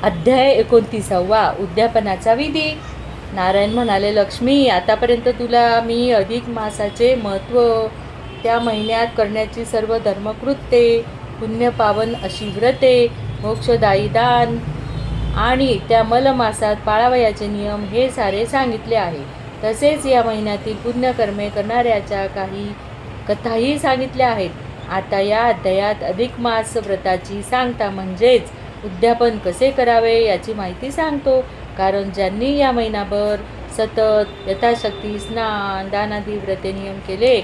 अध्याय 29 उद्यापनाचा विधी. नारायण म्हणाले, लक्ष्मी, आतापर्यंत तुला मी अधिक मासाचे महत्त्व, त्या महिन्यात करण्याची सर्व धर्मकृत्ये, पुण्यपावन अशी व्रते, मोक्षदायी दान आणि त्या मलमासात पाळावयाचे नियम हे सारे सांगितले आहे. तसेच या महिन्यातील पुण्यकर्मे करणाऱ्याच्या काही कथाही सांगितल्या आहेत. आता या अध्यायात अधिक मास व्रताची सांगता म्हणजेच उद्यापन कसे करावे याची माहिती सांगतो. कारण ज्यांनी या महिनाभर सतत यथाशक्ती स्नान दानादी व्रते नियम केले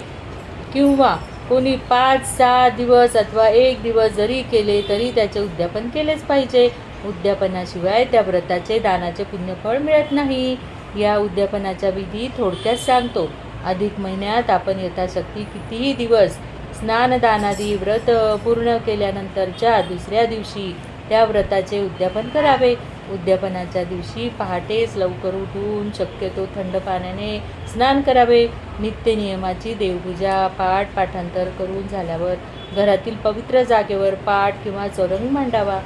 किंवा कोणी 5-6 दिवस अथवा 1 दिवस जरी केले तरी त्याचे उद्यापन केलेच पाहिजे. उद्यापनाशिवाय त्या व्रताचे दानाचे पुण्यफळ मिळत नाही. या उद्यापनाचा विधी थोडक्यात सांगतो. अधिक महिन्यात आपण यथाशक्ती कितीही दिवस स्नानदानादी व्रत पूर्ण केल्यानंतरच्या दुसऱ्या दिवशी त्या व्रताचे उद्यापन करावे. उद्यापनाच्या दिवशी पहाटेच लवकर उठून शक्यतो थंड पाण्याने स्नान करावे. नित्यनियमाची देवपूजा पाठांतर करून झाल्यावर घरातील पवित्र जागेवर पाट किंवा चौरंग मांडावा.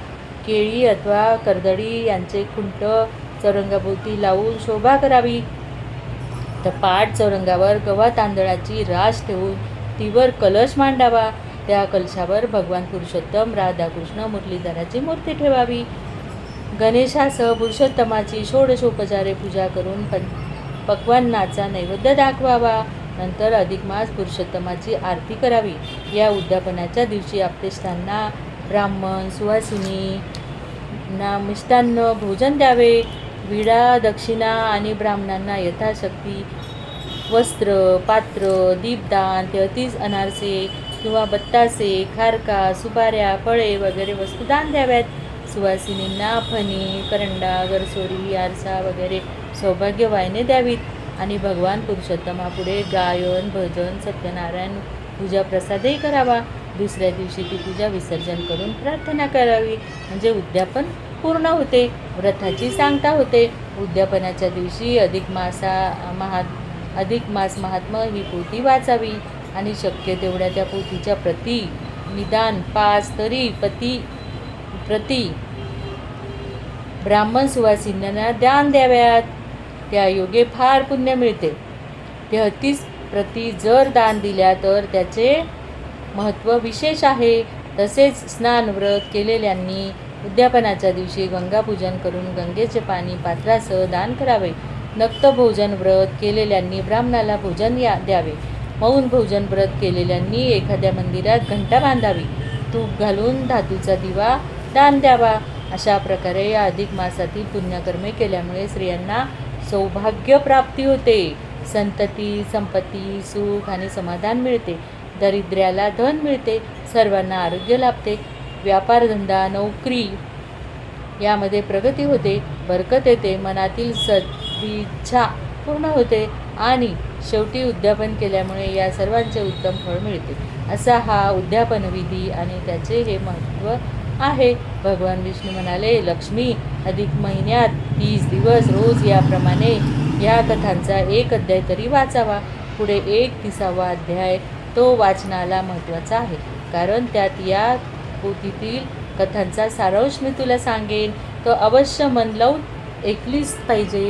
केळी अथवा कर्दळी यांचे खुंट चौरंगाभोवती लावून शोभा करावी. तर पाट चौरंगावर गव्हा तांदळाची रास ठेवून तीवर कलश मांडावा. त्या कलशावर भगवान पुरुषोत्तम राधाकृष्ण मुरलीधराची मूर्ती ठेवावी. गणेशासह पुरुषोत्तमाची षोडशोपचारे पूजा करून पक्वान्नाचा नैवेद्य दाखवावा. नंतर अधिक मास पुरुषोत्तमाची आरती करावी. या उद्यापनाच्या दिवशी आपतेष्टांना ब्राह्मण सुवासिनींना मिष्टान्न भोजन द्यावे. विडा दक्षिणा आणि ब्राह्मणांना यथाशक्ती वस्त्र पात्र दीपदान 33 अनारसे किंवा बत्तासे खारका सुपाऱ्या फळे वगैरे वस्तू दान द्याव्यात. सुवासिनींना फणी करंडा गरसोरी आरसा वगैरे सौभाग्य वाहिनी द्यावीत. आणि भगवान पुरुषोत्तमापुढे गायन भजन सत्यनारायण पूजा प्रसादही करावा. दुसऱ्या दिवशी ती पूजा विसर्जन करून प्रार्थना करावी. म्हणजे उद्यापन पूर्ण होते. व्रताची सांगता होते. उद्यापनाच्या दिवशी अधिक मास महात्म्य ही पोथी वाचावी आणि शक्य तेवढ्या त्या पोथीच्या प्रती निदान 5 तरी प्रती ब्राह्मण सुवासिनींना दान द्याव्यात. त्या योगे फार पुण्य मिळते. 33 प्रती जर दान दिल्या तर त्याचे महत्त्व विशेष आहे. तसेच स्नानव्रत केलेल्यांनी उद्यापनाच्या दिवशी गंगापूजन करून गंगेचे पाणी पात्रासह दान करावे. नक्तभोजन व्रत केलेल्यांनी ब्राह्मणाला भोजन द्यावे. मौन भोजन व्रत केलेल्यांनी एखाद्या मंदिरात घंटा बांधावी. तूप घालून धातूचा दिवा दान द्यावा. अशा प्रकारे या अधिक मासातील पुण्यकर्मे केल्यामुळे स्त्रियांना सौभाग्य प्राप्ती होते. संतती संपत्ती सुख आणि समाधान मिळते. दरिद्र्याला धन मिळते. सर्वांना आरोग्य लाभते. व्यापारधंदा नोकरी यामध्ये प्रगती होते. बरकत येते. मनातील सदिच्छा पूर्ण होते आणि शेवटी उद्यापन केल्यामुळे या सर्वांचे उत्तम फळ मिळते. असा हा उद्यापन विधी आणि त्याचे हे महत्त्व आहे. भगवान विष्णू म्हणाले, लक्ष्मी, अधिक महिन्यात 30 दिवस रोज याप्रमाणे या कथांचा एक अध्याय तरी वाचावा. पुढे 31वा अध्याय तो वाचनाला महत्त्वाचा आहे. कारण त्यात या पोथीतील कथांचा सारांश मी तुला सांगेन. तो अवश्य मन लावून ऐकलीच पाहिजे.